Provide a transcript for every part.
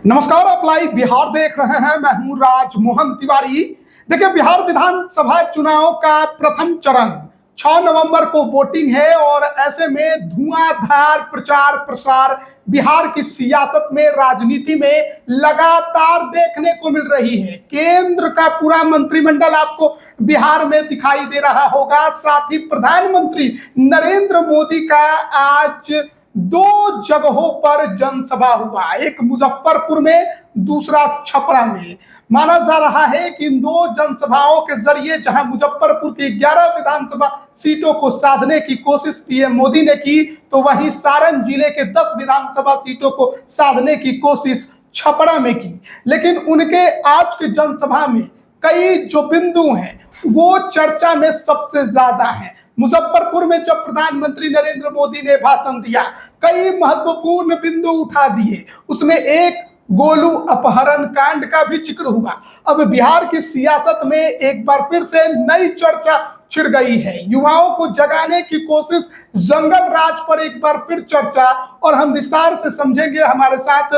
नमस्कार, आप लाइव बिहार देख रहे हैं। मैं हूं राजमोहन तिवारी। देखिए, बिहार विधानसभा चुनाव का प्रथम चरण 6 नवंबर को वोटिंग है और ऐसे में धुआंधार प्रचार प्रसार बिहार की सियासत में, राजनीति में लगातार देखने को मिल रही है। केंद्र का पूरा मंत्रिमंडल आपको बिहार में दिखाई दे रहा होगा। साथ ही प्रधानमंत्री नरेंद्र मोदी का आज 2 जगहों पर जनसभा हुआ, एक मुजफ्फरपुर में, दूसरा छपरा में। माना जा रहा है कि इन 2 जनसभाओं के जरिए जहां मुजफ्फरपुर की 11 विधानसभा सीटों को साधने की कोशिश पीएम मोदी ने की, तो वहीं सारण जिले के 10 विधानसभा सीटों को साधने की कोशिश छपरा में की। लेकिन उनके आज की जनसभा में कई जो बिंदु हैं वो चर्चा में सबसे ज्यादा है। मुजफ्फरपुर में जब प्रधानमंत्री नरेंद्र मोदी ने भाषण दिया, कई महत्वपूर्ण बिंदु उठा दिए। उसमें एक गोलू अपहरण कांड का भी जिक्र हुआ। अब बिहार की सियासत में एक बार फिर से नई चर्चा छिड़ गई है। युवाओं को जगाने की कोशिश, जंगल राज पर एक बार फिर चर्चा, और हम विस्तार से समझेंगे। हमारे साथ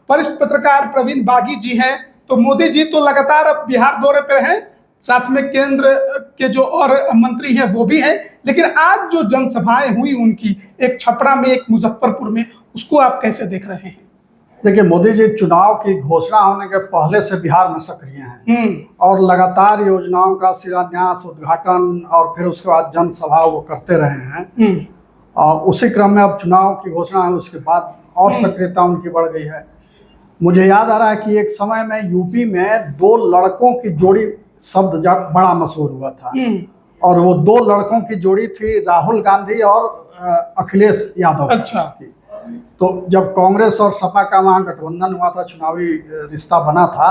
वरिष्ठ पत्रकार प्रवीण बागी जी हैं। तो मोदी जी तो लगातार अब बिहार दौरे पर हैं, साथ में केंद्र के जो और मंत्री हैं वो भी हैं, लेकिन आज जो जनसभाएं हुई उनकी, एक छपरा में, एक मुजफ्फरपुर में, उसको आप कैसे देख रहे हैं? देखिए, मोदी जी चुनाव की घोषणा होने के पहले से बिहार में सक्रिय हैं और लगातार योजनाओं का शिलान्यास, उद्घाटन और फिर उसके बाद जनसभा वो करते रहे हैं। और उसी क्रम में अब चुनाव की घोषणा है, उसके बाद और सक्रियता उनकी बढ़ गई है। मुझे याद आ रहा है कि एक समय में यूपी में 2 लड़कों की जोड़ी शब्द जब बड़ा मशहूर हुआ था, और वो 2 लड़कों की जोड़ी थी राहुल गांधी और अखिलेश यादव। अच्छा। तो जब कांग्रेस और सपा का वहाँ गठबंधन हुआ था, चुनावी रिश्ता बना था,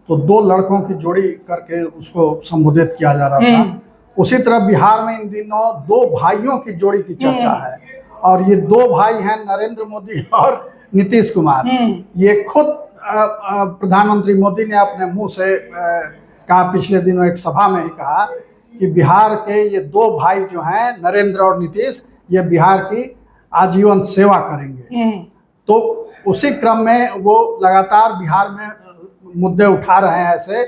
तो 2 लड़कों की जोड़ी करके उसको संबोधित किया जा रहा था। उसी तरह बिहार में इन दिनों 2 भाइयों की जोड़ी की चर्चा है, और ये 2 भाई हैं नरेंद्र मोदी और नीतीश कुमार। ये खुद प्रधानमंत्री मोदी ने अपने मुंह से कहा, पिछले दिनों एक सभा में ही कहा कि बिहार के ये 2 भाई जो हैं नरेंद्र और नीतीश, ये बिहार की आजीवन सेवा करेंगे। तो उसी क्रम में वो लगातार बिहार में मुद्दे उठा रहे हैं, ऐसे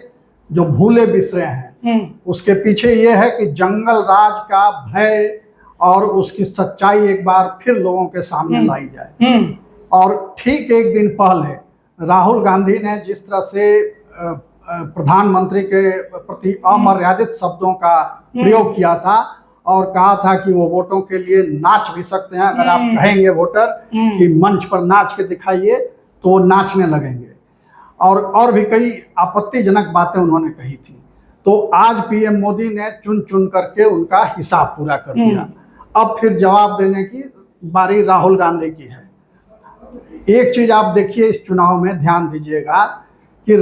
जो भूले बिसरे हैं। उसके पीछे ये है कि जंगल राज का भय और उसकी सच्चाई एक बार फिर लोगों के सामने लाई जाए। और ठीक एक दिन पहले राहुल गांधी ने जिस तरह से प्रधानमंत्री के प्रति अमर्यादित शब्दों का प्रयोग किया था और कहा था कि वो वोटों के लिए नाच भी सकते हैं, अगर आप कहेंगे वोटर कि मंच पर नाच के दिखाइए तो वो नाचने लगेंगे, और भी कई आपत्तिजनक बातें उन्होंने कही थी। तो आज पीएम मोदी ने चुन चुन करके उनका हिसाब पूरा कर दिया। अब फिर जवाब देने की बारी राहुल गांधी की है। एक चीज आप देखिए, इस चुनाव में ध्यान दीजिएगा कि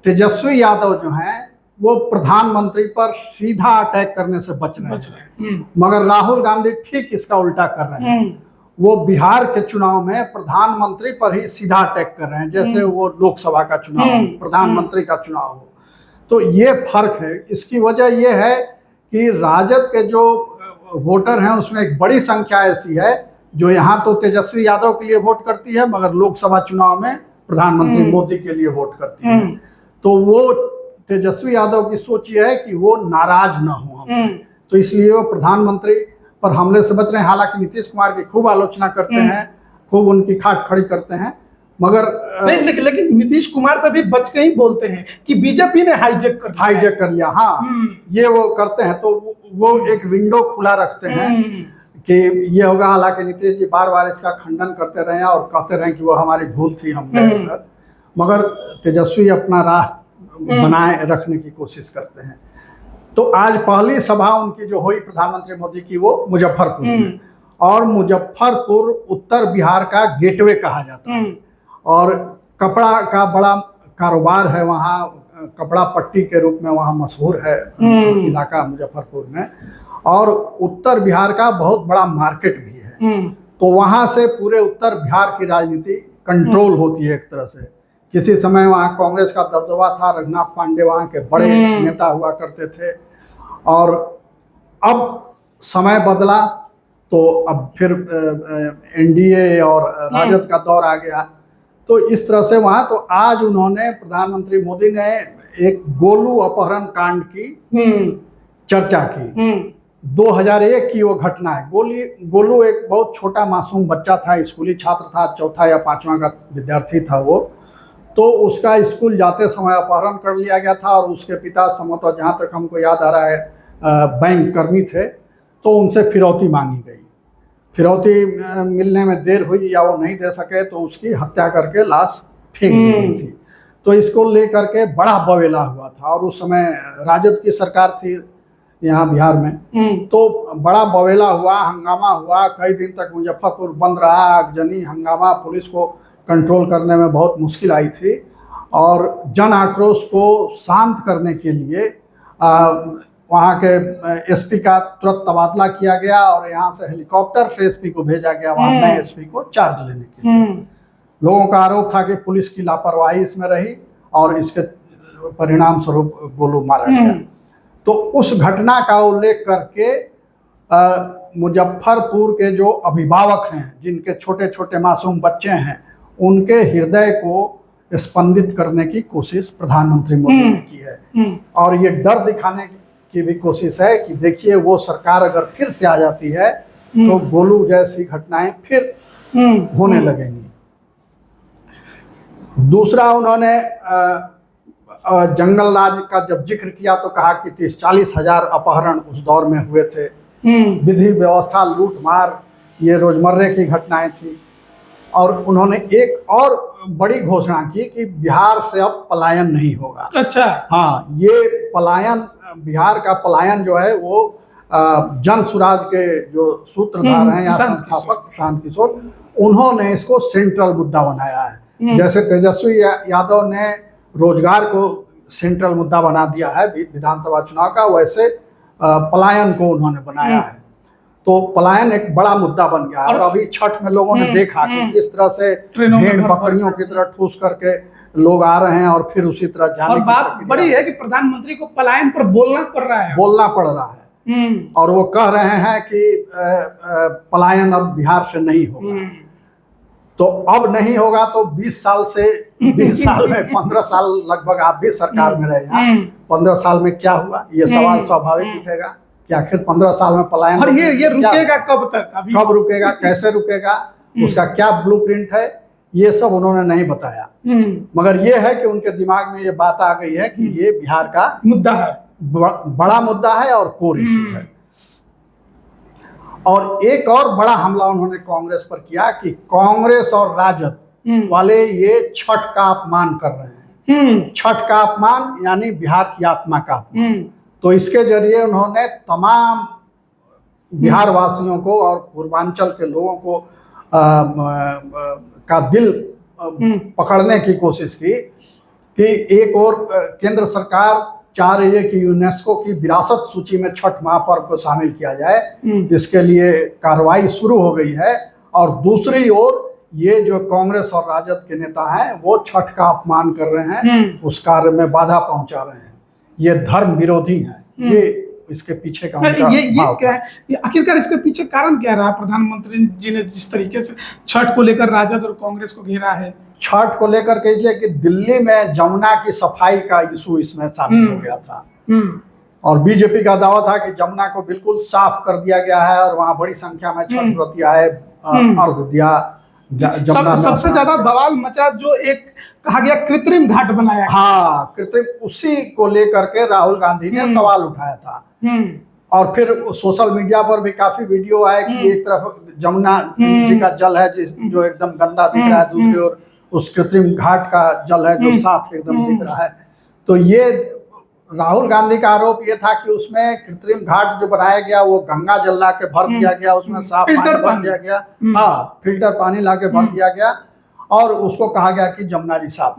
तेजस्वी यादव जो हैं वो प्रधानमंत्री पर सीधा अटैक करने से बच रहे हैं, मगर राहुल गांधी ठीक इसका उल्टा कर रहे हैं। वो बिहार के चुनाव में प्रधानमंत्री पर ही सीधा अटैक कर रहे हैं, जैसे वो लोकसभा का चुनाव हो, प्रधानमंत्री का चुनाव हो। तो ये फर्क है। इसकी वजह ये है कि राजद के जो वोटर हैं उसमें एक बड़ी संख्या ऐसी है जो यहाँ तो तेजस्वी यादव के लिए वोट करती है, मगर लोकसभा चुनाव में प्रधानमंत्री मोदी के लिए वोट करती है। तो वो तेजस्वी यादव की सोच ये है कि वो नाराज ना हो हमसे, तो इसलिए वो प्रधानमंत्री पर हमले से बच रहे हैं। हालांकि नीतीश कुमार की खूब आलोचना करते हैं, खूब उनकी खाट खड़ी करते हैं, मगर नहीं, लेकिन नीतीश कुमार पर भी बच के ही बोलते हैं कि बीजेपी ने हाईजैक कर लिया। हाँ, ये वो करते हैं, तो वो एक विंडो खुला रखते हैं कि ये होगा। हालांकि नीतीश जी बार बार इसका खंडन करते रहे और कहते रहे कि वो हमारी भूल थी, हम गए उधर, मगर तेजस्वी अपना राह बनाए रखने की कोशिश करते हैं। तो आज पहली सभा उनकी जो हुई प्रधानमंत्री मोदी की, वो मुजफ्फरपुर में, और मुजफ्फरपुर उत्तर बिहार का गेटवे कहा जाता है, और कपड़ा का बड़ा कारोबार है वहाँ, कपड़ा पट्टी के रूप में वहाँ मशहूर है इलाका मुजफ्फरपुर में, और उत्तर बिहार का बहुत बड़ा मार्केट भी है। तो वहाँ से पूरे उत्तर बिहार की राजनीति कंट्रोल होती है एक तरह से। किसी समय वहाँ कांग्रेस का दबदबा था, रघुनाथ पांडे वहाँ के बड़े नेता हुआ करते थे, और अब समय बदला तो अब फिर एनडीए और राजद का दौर आ गया। तो इस तरह से वहाँ, तो आज उन्होंने, प्रधानमंत्री मोदी ने एक गोलू अपहरण कांड की चर्चा की। 2001 की वो घटना है। गोलू एक बहुत छोटा मासूम बच्चा था, स्कूली छात्र था, चौथा या पांचवा का विद्यार्थी था वो। तो उसका स्कूल जाते समय अपहरण कर लिया गया था और उसके पिता संभवतः, जहाँ तक हमको याद आ रहा है, बैंक कर्मी थे। तो उनसे फिरौती मांगी गई। फिरौती मिलने में देर हुई या वो नहीं दे सके तो उसकी हत्या करके लाश फेंक दी गई थी। तो इसको लेकर के बड़ा बवेला हुआ था और उस समय राजद की सरकार थी यहाँ बिहार में। तो बड़ा बवेला हुआ, हंगामा हुआ, कई दिन तक मुजफ्फरपुर बंद रहा, आगजनी हंगामा, पुलिस को कंट्रोल करने में बहुत मुश्किल आई थी। और जन आक्रोश को शांत करने के लिए वहाँ के एसपी का तुरंत तबादला किया गया और यहाँ से हेलीकॉप्टर से एसपी को भेजा गया वहाँ नए एसपी को चार्ज लेने के लिए। लोगों का आरोप था कि पुलिस की लापरवाही इसमें रही और इसके परिणाम स्वरूप गोलू मारा गया। तो उस घटना का उल्लेख करके मुजफ्फरपुर के जो अभिभावक हैं, जिनके छोटे छोटे मासूम बच्चे हैं, उनके हृदय को स्पंदित करने की कोशिश प्रधानमंत्री मोदी ने की है। और ये डर दिखाने की भी कोशिश है कि देखिए, वो सरकार अगर फिर से आ जाती है तो गोलू जैसी घटनाएं फिर होने लगेंगी। दूसरा, उन्होंने जंगल राज का जब जिक्र किया तो कहा कि 30-40 हजार अपहरण उस दौर में हुए थे। विधि व्यवस्था, लूट मार, ये रोजमर्रे की घटनाएं थी। और उन्होंने एक और बड़ी घोषणा की कि बिहार से अब पलायन नहीं होगा। अच्छा। हाँ, ये पलायन, बिहार का पलायन जो है वो जन सुराज के जो सूत्रधार हैं या संस्थापक शांत किशोर, उन्होंने इसको सेंट्रल मुद्दा बनाया है। जैसे तेजस्वी यादव ने रोजगार को सेंट्रल मुद्दा बना दिया है विधानसभा चुनाव का, वैसे पलायन को उन्होंने बनाया है। तो पलायन एक बड़ा मुद्दा बन गया। और अभी छठ में लोगों ने देखा कि किस तरह से भेड़ बकरियों की तरह ठूस करके लोग आ रहे हैं और फिर उसी तरह जाने और बात बड़ी है कि प्रधानमंत्री को पलायन पर बोलना पड़ रहा है। और वो कह रहे हैं कि पलायन अब बिहार से नहीं होगा। तो अब नहीं होगा तो 20 साल में 15 साल लगभग आप भी सरकार में रहे हैं, 15 साल में क्या हुआ, ये सवाल स्वाभाविक उठेगा कि आखिर 15 साल में पलायन, और ये रुकेगा कब तक, कब रुकेगा, कैसे रुकेगा, उसका क्या ब्लूप्रिंट है, ये सब उन्होंने नहीं बताया। मगर ये है कि उनके दिमाग में ये बात आ गई है कि ये बिहार का मुद्दा है, बड़ा मुद्दा है और कोर इशू है। और एक और बड़ा हमला उन्होंने कांग्रेस पर किया कि कांग्रेस और राजद वाले ये छठ का अपमान कर रहे हैं। छठ का अपमान यानी बिहार की आत्मा का अपमान। तो इसके जरिए उन्होंने तमाम बिहार वासियों को और पूर्वांचल के लोगों को का दिल पकड़ने की कोशिश की कि एक और केंद्र सरकार चाह रही है कि यूनेस्को की विरासत सूची में छठ महापर्व को शामिल किया जाए। इसके लिए कार्रवाई शुरू हो गई है। और दूसरी ओर ये जो कांग्रेस और राजद के नेता हैं वो छठ का अपमान कर रहे हैं, उस कार्य में बाधा पहुंचा रहे हैं। ये धर्म विरोधी हैं। ये इसके पीछे का ये क्या है, ये आखिरकार इसके पीछे कारण क्या रहा? प्रधानमंत्री जी ने जिस तरीके से छठ को लेकर राजद और कांग्रेस को घेरा है, छठ को लेकर के, इसलिए कि दिल्ली में जमुना की सफाई का इशू इसमें शामिल हो गया था। और बीजेपी का दावा था कि जमुना को बिल्कुल साफ कर दिया गया है और वहां बड़ी संख्या में छठ व्रती आए, अर्घ दिया। सबसे ज्यादा बवाल मचा जो एक कहा गया कृत्रिम घाट बनाया। हाँ, कृत्रिम, उसी को लेकर के राहुल गांधी ने सवाल उठाया था। और फिर सोशल मीडिया पर भी काफी वीडियो आए कि एक तरफ जमुना जी का जल है जो एकदम गंदा दिख रहा है, दूसरी ओर उस कृत्रिम घाट का जल है जो साफ एकदम दिख रहा है। तो ये राहुल गांधी का आरोप ये था कि उसमें कृत्रिम घाट जो बनाया गया वो गंगा जल ला के भर दिया गया, उसमें साफ पानी भर दिया गया। हाँ, फिल्टर पानी ला के भर दिया गया और उसको कहा गया कि जमुना जी साफ।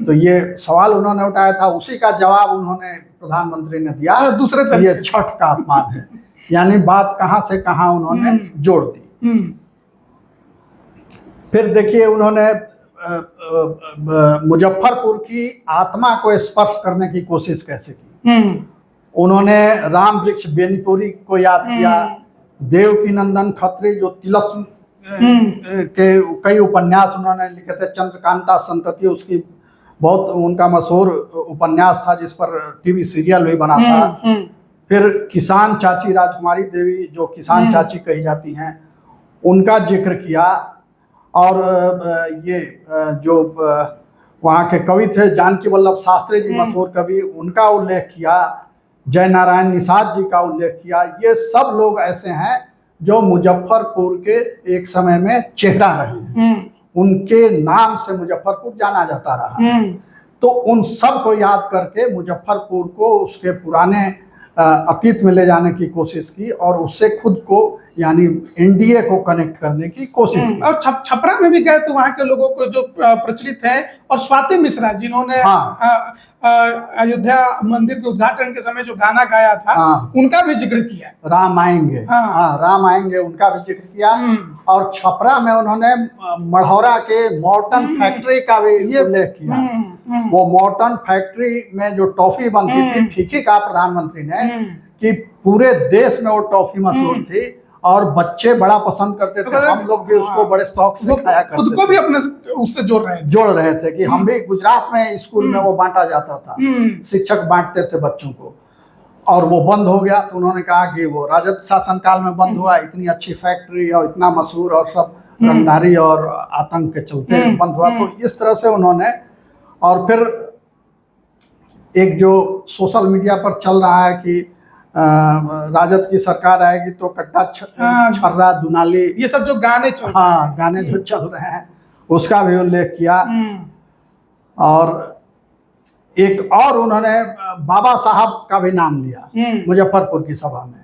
तो ये सवाल उन्होंने उठाया था, उसी का जवाब उन्होंने प्रधानमंत्री ने दिया। दूसरे तरह ये छठ का अपमान है। यानी बात कहां से कहां उन्होंने जोड़ दी। फिर देखिए, उन्होंने मुजफ्फरपुर की आत्मा को स्पर्श करने की कोशिश कैसे की। उन्होंने राम वृक्ष बेनीपुरी को याद किया, देवकी नंदन खत्री जो तिलस्म के कई उपन्यास उन्होंने लिखे थे। चंद्रकांता संतति उसकी बहुत उनका मशहूर उपन्यास था, जिस पर टीवी सीरियल भी बना था। फिर किसान चाची राजकुमारी देवी, जो किसान चाची कही जाती हैं, उनका जिक्र किया। और ये जो वहाँ के कवि थे जानकी वल्लभ शास्त्री जी, मशहूर कवि, उनका उल्लेख किया। जय नारायण निषाद जी का उल्लेख किया। ये सब लोग ऐसे हैं जो मुजफ्फरपुर के एक समय में चेहरा रहे हैं। उनके नाम से मुजफ्फरपुर जाना जाता रहा। तो उन सब को याद करके मुजफ्फरपुर को उसके पुराने अतीत में ले जाने की कोशिश की और उससे खुद को यानी एनडीए को कनेक्ट करने की कोशिश की। और छपरा में भी गए तो वहाँ के लोगों को जो प्रचलित है, और स्वाति मिश्रा जिन्होंने अयोध्या मंदिर के उद्घाटन के समय जो गाना गाया था, उनका भी जिक्र किया। राम आएंगे, राम आएंगे, उनका भी जिक्र किया। और छपरा में उन्होंने मढ़ौरा के मॉर्टन फैक्ट्री का भी उल्लेख किया। वो मॉर्टन फैक्ट्री में जो टॉफी बनती थी, ठीक ही कहा प्रधानमंत्री ने कि पूरे देश में वो टॉफी मशहूर थी और बच्चे बड़ा पसंद करते थे। हम लोग भी उसको बड़े शौक से खाया करते थे। खुद को भी अपने उससे जोड़ रहे थे कि हम भी गुजरात में स्कूल में वो बांटा जाता था, शिक्षक बांटते थे बच्चों को, और वो बंद हो गया। तो उन्होंने कहा कि वो राजद शासनकाल में बंद हुआ, इतनी अच्छी फैक्ट्री और इतना मशहूर और सब रंगदारी और आतंक के चलते बंद हुआ। तो इस तरह से उन्होंने, और फिर एक जो सोशल मीडिया पर चल रहा है कि राजद की सरकार आएगी तो कट्टा छर्रा दुनाली, ये सब जो गाने चल गाने जो चल रहे हैं, उसका भी उल्लेख किया। और एक और उन्होंने बाबा साहब का भी नाम लिया मुजफ्फरपुर की सभा में,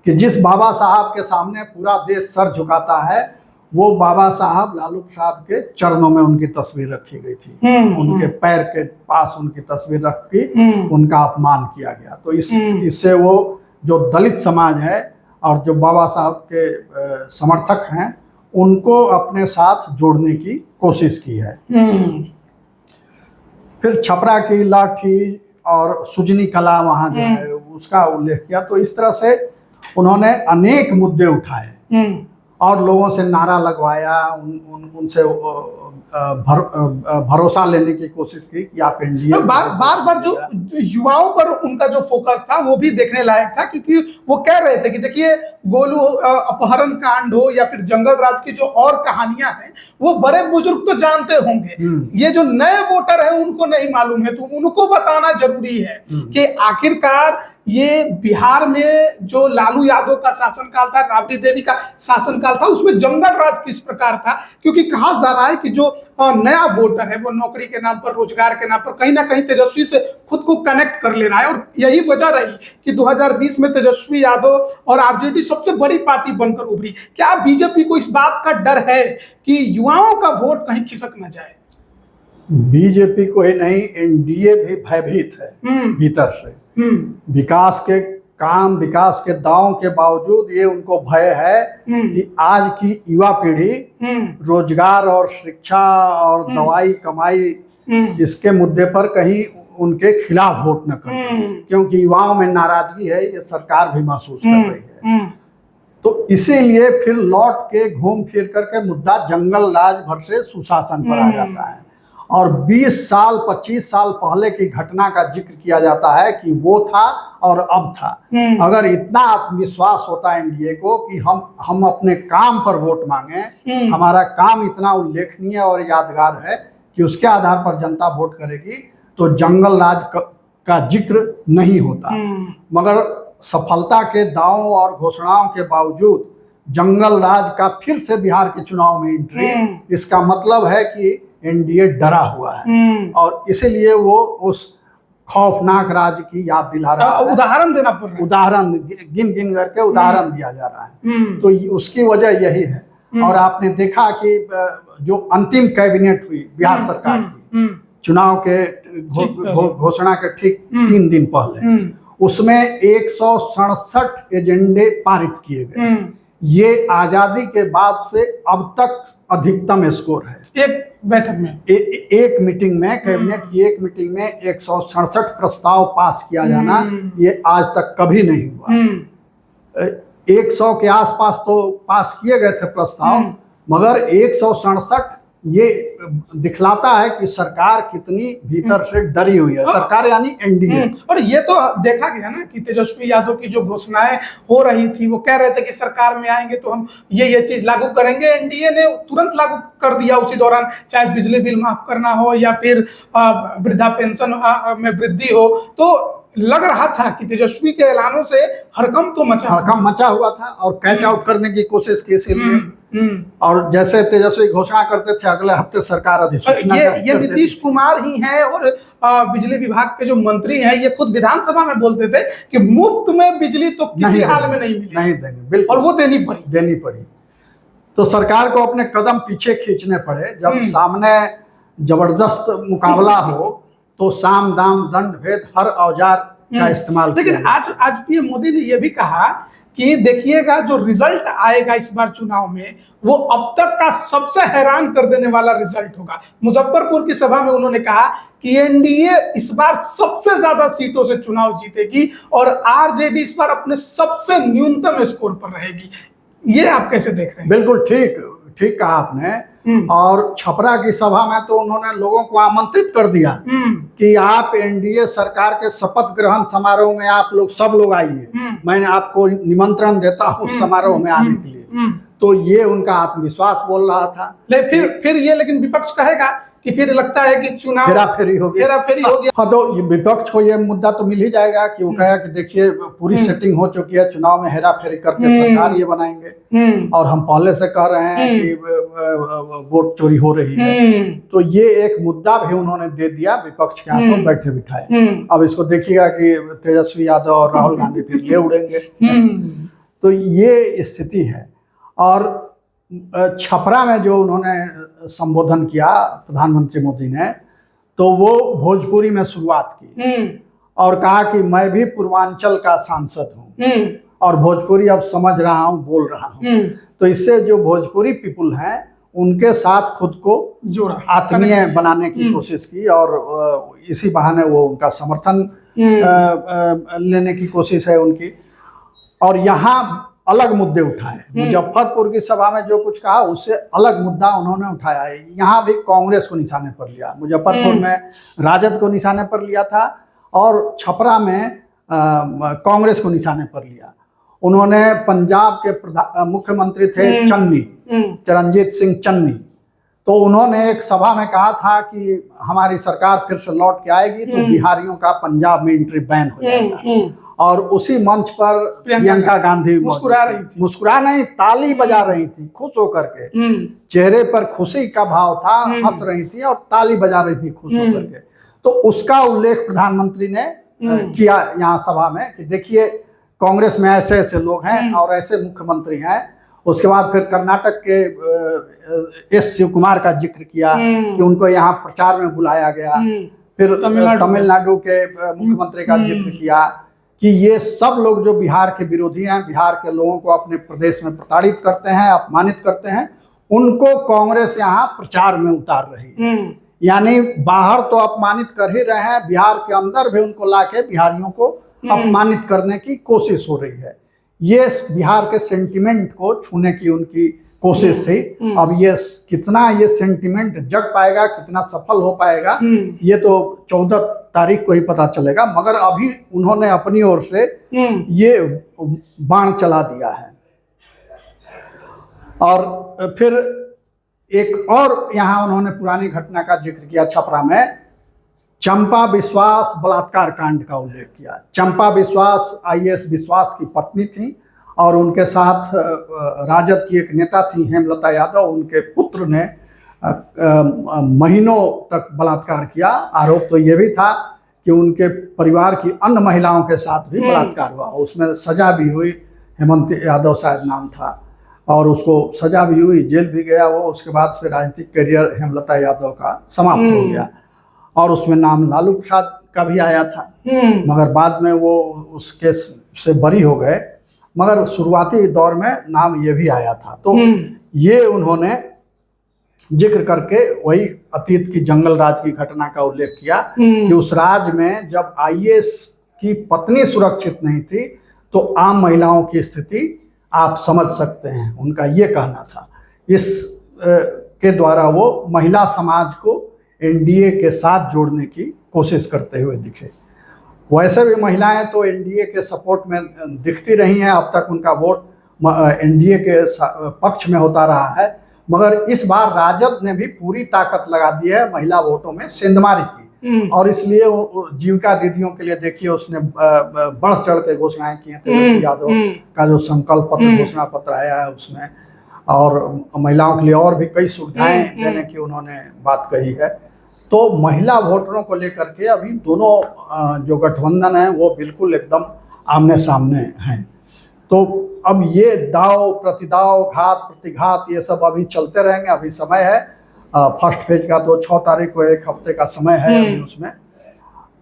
कि जिस बाबा साहब के सामने पूरा देश सर झुकाता है, वो बाबा साहब लालू प्रसाद के चरणों में उनकी तस्वीर रखी गई थी। उनके पैर के पास उनकी तस्वीर रख के उनका अपमान किया गया। तो इससे वो जो दलित समाज है और जो बाबा साहब के समर्थक हैं, उनको अपने साथ जोड़ने की कोशिश की है। फिर छपरा की लाठी और सुजनी कला वहाँ जो है उसका उल्लेख किया। तो इस तरह से उन्होंने अनेक मुद्दे उठाए और लोगों से नारा लगवाया, उनसे भरोसा लेने की कोशिश की कि आप एनडीए। बार जो युवाओं पर उनका जो फोकस था वो भी देखने लायक था, क्योंकि वो कह रहे थे कि देखिए गोलू अपहरण कांड हो या फिर जंगल राज की जो और कहानियां हैं, वो बड़े बुजुर्ग तो जानते होंगे, ये जो नए वोटर है उनको नहीं मालूम है। तो उनको बताना जरूरी है कि आखिरकार ये बिहार में जो लालू यादव का शासनकाल था, राबड़ी देवी का शासनकाल था, उसमें जंगल राज किस प्रकार था। क्योंकि कहा जा रहा है कि जो नया वोटर है वो नौकरी के नाम पर, रोजगार के नाम पर कहीं ना कहीं तेजस्वी से खुद को कनेक्ट कर ले रहा है। और यही वजह रही कि 2020 में तेजस्वी यादव और आरजेडी सबसे बड़ी पार्टी बनकर उभरी। क्या बीजेपी को इस बात का डर है कि युवाओं का वोट कहीं खिसक न जाए? बीजेपी को ही नहीं, एनडीए भी भयभीत है भीतर से। विकास के काम, विकास के दावों के बावजूद ये उनको भय है कि आज की युवा पीढ़ी रोजगार और शिक्षा और दवाई कमाई इसके मुद्दे पर कहीं उनके खिलाफ वोट न करे, क्योंकि युवाओं में नाराजगी है, ये सरकार भी महसूस कर रही है। तो इसीलिए फिर लौट के घूम फिर करके मुद्दा जंगल राज भर से सुशासन पर आ जाता है और 20 साल 25 साल पहले की घटना का जिक्र किया जाता है कि वो था और अब था। अगर इतना आत्मविश्वास होता है एनडीए को कि हम अपने काम पर वोट मांगे, हमारा काम इतना उल्लेखनीय और यादगार है कि उसके आधार पर जनता वोट करेगी, तो जंगल राज का जिक्र नहीं होता। मगर सफलता के दावों और घोषणाओं के बावजूद जंगल राज का फिर से बिहार के चुनाव में एंट्री, इसका मतलब है कि एनडीए डरा हुआ है और इसीलिए वो उस खौफनाक राज की याद दिला रहा है। उदाहरण देना पड़ रहा है, उदाहरण गिन गिन करके उदाहरण दिया जा रहा है। तो उसकी वजह यही है। और आपने देखा कि जो अंतिम कैबिनेट हुई बिहार सरकार की चुनाव के घोषणा के ठीक 3 दिन पहले, उसमें 167 एजेंडे पारित किए गए। ये आजादी के बाद से अब तक अधिकतम स्कोर है। एक बैठक में एक मीटिंग में, कैबिनेट की एक मीटिंग में 167 प्रस्ताव पास किया जाना, ये आज तक कभी नहीं हुआ। 100 के आसपास तो पास किए गए थे प्रस्ताव, मगर 167 ये दिखलाता है कि सरकार कितनी भीतर से डरी हुई है, सरकार यानी एनडीए। और ये तो देखा गया ना कि तेजस्वी यादव की जो घोषणाएं हो रही थी, वो कह रहे थे कि सरकार में आएंगे तो हम ये चीज लागू करेंगे। एनडीए ने तुरंत लागू कर दिया उसी दौरान, चाहे बिजली बिल माफ करना हो या फिर वृद्धा पेंशन में वृद्धि हो। तो लग रहा था कि तेजस्वी के ऐलानों से हड़कंप तो मचा हुआ था और कैच आउट करने की कोशिश की इसीलिए। और जैसे तेजस्वी घोषणा करते थे अगले हफ्ते सरकार अधिसूचना ये नीतीश कुमार ही हैं और बिजली विभाग के जो मंत्री हैं, ये खुद विधानसभा में बोलते थे कि मुफ्त में बिजली तो किसी हाल में नहीं देंगे, बिल्कुल, और वो देनी पड़ी। तो सरकार को अपने कदम पीछे खींचने पड़े। जब सामने जबरदस्त मुकाबला हो तो साम दाम दंड भेद हर औजार का इस्तेमाल। लेकिन आज पीएम मोदी ने यह भी कहा कि देखिएगा जो रिजल्ट आएगा इस बार चुनाव में, वो अब तक का सबसे हैरान कर देने वाला रिजल्ट होगा। मुजफ्फरपुर की सभा में उन्होंने कहा कि एनडीए इस बार सबसे ज्यादा सीटों से चुनाव जीतेगी और आरजेडी इस बार अपने सबसे न्यूनतम स्कोर पर रहेगी। ये आप कैसे देख रहे हैं? बिल्कुल ठीक कहा आपने। और छपरा की सभा में तो उन्होंने लोगों को आमंत्रित कर दिया कि आप एनडीए सरकार के शपथ ग्रहण समारोह में आप लोग सब लोग आइए, मैंने आपको निमंत्रण देता हूँ समारोह में आने के लिए। तो ये उनका आत्मविश्वास बोल रहा था। लेकिन विपक्ष कहेगा कि फिर लगता है कि चुनाव हेराफेरी हो गया। हाँ, तो ये विपक्ष को ये मुद्दा तो मिल ही जाएगा कि वो कहेगा कि देखिए पूरी सेटिंग हो चुकी है, चुनाव में हेराफेरी करके सरकार ये बनाएंगे और हम पहले से कह रहे हैं कि वोट चोरी हो रही है। तो ये एक मुद्दा भी उन्होंने दे दिया विपक्ष के हाथों बैठे बिठाए। अब इसको देखिएगा कि तेजस्वी यादव और राहुल गांधी फिर ले उड़ेंगे। तो ये स्थिति है। और छपरा में जो उन्होंने संबोधन किया प्रधानमंत्री मोदी ने, तो वो भोजपुरी में शुरुआत की और कहा कि मैं भी पूर्वांचल का सांसद हूँ और भोजपुरी अब समझ रहा हूँ, बोल रहा हूँ। तो इससे जो भोजपुरी पीपुल हैं उनके साथ खुद को जोड़ा, आत्मीय बनाने की कोशिश की और इसी बहाने वो उनका समर्थन लेने की कोशिश है उनकी। और यहाँ अलग मुद्दे उठाए। मुजफ्फरपुर की सभा में जो कुछ कहा उससे अलग मुद्दा उन्होंने उठाया है। यहाँ भी कांग्रेस को निशाने पर लिया, मुजफ्फरपुर में राजद को निशाने पर लिया था और छपरा में कांग्रेस को निशाने पर लिया। उन्होंने पंजाब के मुख्यमंत्री थे चन्नी, चरणजीत सिंह चन्नी, तो उन्होंने एक सभा में कहा था कि हमारी सरकार फिर से लौट के आएगी तो बिहारियों का पंजाब में एंट्री बैन हो जाएगा। और उसी मंच पर प्रियंका गांधी मुस्कुरा नहीं, ताली बजा रही थी खुश होकर के, चेहरे पर खुशी का भाव था, हंस रही थी और ताली बजा रही थी खुश होकर के। तो उसका उल्लेख प्रधानमंत्री ने किया यहाँ सभा में कि देखिए कांग्रेस में ऐसे ऐसे लोग हैं और ऐसे मुख्यमंत्री हैं। उसके बाद फिर कर्नाटक के एस शिव कुमार का जिक्र किया कि उनको यहाँ प्रचार में बुलाया गया। फिर तमिलनाडु के मुख्यमंत्री का जिक्र किया कि ये सब लोग जो बिहार के विरोधी हैं, बिहार के लोगों को अपने प्रदेश में प्रताड़ित करते हैं, अपमानित करते हैं, उनको कांग्रेस यहाँ प्रचार में उतार रही है। यानी बाहर तो अपमानित कर ही रहे हैं, बिहार के अंदर भी उनको लाके बिहारियों को अपमानित करने की कोशिश हो रही है। ये बिहार के सेंटिमेंट को छूने की उनकी कोशिश थी। अब ये कितना ये सेंटिमेंट जग पाएगा, कितना सफल हो पाएगा, ये तो 14 तारीख को ही पता चलेगा। मगर अभी उन्होंने अपनी ओर से ये बाण चला दिया है। और फिर एक और यहाँ उन्होंने पुरानी घटना का जिक्र किया, छपरा में चंपा विश्वास बलात्कार कांड का उल्लेख किया। चंपा विश्वास आईएएस विश्वास की पत्नी थी और उनके साथ राजद की एक नेता थी हेमलता यादव। उनके पुत्र ने महीनों तक बलात्कार किया। आरोप तो ये भी था कि उनके परिवार की अन्य महिलाओं के साथ भी बलात्कार हुआ, उसमें सजा भी हुई। हेमंत यादव शायद नाम था और उसको सजा भी हुई, जेल भी गया वो। उसके बाद से राजनीतिक करियर हेमलता यादव का समाप्त हो गया और उसमें नाम लालू प्रसाद का भी आया था, मगर बाद में वो उस केस से बरी हो गए। मगर शुरुआती दौर में नाम ये भी आया था। तो ये उन्होंने जिक्र करके वही अतीत की जंगल राज की घटना का उल्लेख किया कि उस राज में जब आईएएस की पत्नी सुरक्षित नहीं थी तो आम महिलाओं की स्थिति आप समझ सकते हैं, उनका ये कहना था। इस के द्वारा वो महिला समाज को एनडीए के साथ जोड़ने की कोशिश करते हुए दिखे। वैसे भी महिलाएं तो एनडीए के सपोर्ट में दिखती रही हैं, अब तक उनका वोट एनडीए के पक्ष में होता रहा है, मगर इस बार राजद ने भी पूरी ताकत लगा दी है महिला वोटों में सेंधमारी की, और इसलिए जीविका दीदियों के लिए देखिए उसने बढ़ चढ़ के घोषणाएं की हैं। तेजस्वी यादव का जो संकल्प पत्र घोषणा पत्र आया है उसमें, और महिलाओं के लिए और भी कई सुविधाएं देने की उन्होंने बात कही है। तो महिला वोटरों को लेकर के अभी दोनों जो गठबंधन है वो बिल्कुल एकदम आमने सामने हैं। तो अब ये दाव प्रतिदाव, घात प्रतिघात, ये सब अभी चलते रहेंगे। अभी समय है फर्स्ट फेज का, तो 6 तारीख को 1 हफ्ते का समय है अभी उसमें,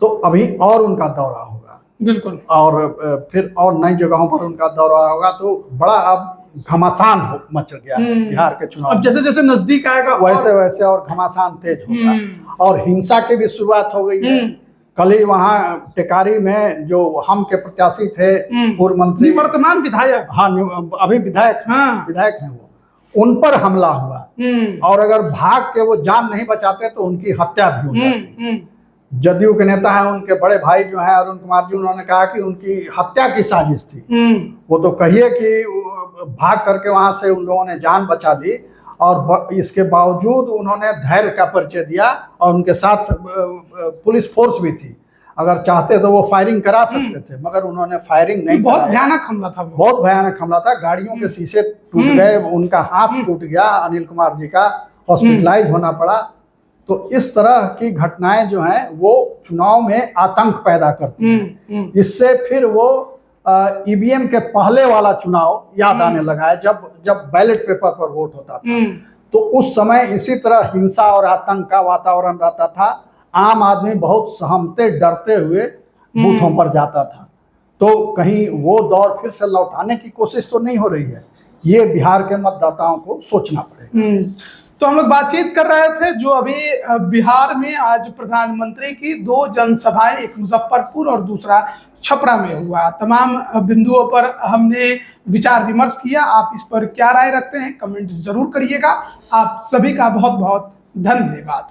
तो अभी और उनका दौरा होगा बिल्कुल, और फिर और नई जगहों पर उनका दौरा होगा। तो बड़ा अब घमासान मच गया है बिहार के चुनाव। अब जैसे जैसे नजदीक आएगा वैसे वैसे और घमासान तेज होगा, और हिंसा की भी शुरुआत हो गई है। कल ही वहाँ टेकारी में जो हम के प्रत्याशी थे पूर्व मंत्री, वर्तमान विधायक, हाँ अभी विधायक हैं वो, उन पर हमला हुआ, और अगर भाग के वो जान नहीं बचाते तो उनकी हत्या भी हो जाती। जदयू के नेता हैं, उनके बड़े भाई जो हैं अरुण कुमार जी, उन्होंने कहा कि उनकी हत्या की साजिश थी। वो तो कहिए कि भाग करके वहां से उन लोगों ने जान बचा ली, और इसके बावजूद उन्होंने धैर्य का परिचय दिया, और उनके साथ पुलिस फोर्स भी थी। अगर चाहते तो वो फायरिंग करा सकते थे, मगर उन्होंने फायरिंग नहीं बहुत भयानक हमला था, बहुत भयानक हमला था। गाड़ियों के शीशे टूट गए, उनका हाथ टूट गया, अनिल कुमार जी का हॉस्पिटलाइज होना पड़ा। तो इस तरह की घटनाएं जो हैं वो चुनाव में आतंक पैदा करती हैं। इससे फिर वो ईवीएम के पहले वाला चुनाव याद आने लगा है, जब बैलेट पेपर पर वोट होता था, तो उस समय इसी तरह हिंसा और आतंक का वातावरण रहता था। आम आदमी बहुत सहमते डरते हुए बूथों पर जाता था। तो कहीं वो दौर फिर से लौटाने की कोशिश तो नहीं हो रही है, ये बिहार के मतदाताओं को सोचना पड़ेगा। तो हम लोग बातचीत कर रहे थे जो अभी बिहार में आज प्रधानमंत्री की 2 जनसभाएं, एक मुजफ्फरपुर और दूसरा छपरा में हुआ। तमाम बिंदुओं पर हमने विचार विमर्श किया। आप इस पर क्या राय रखते हैं कमेंट जरूर करिएगा। आप सभी का बहुत बहुत धन्यवाद।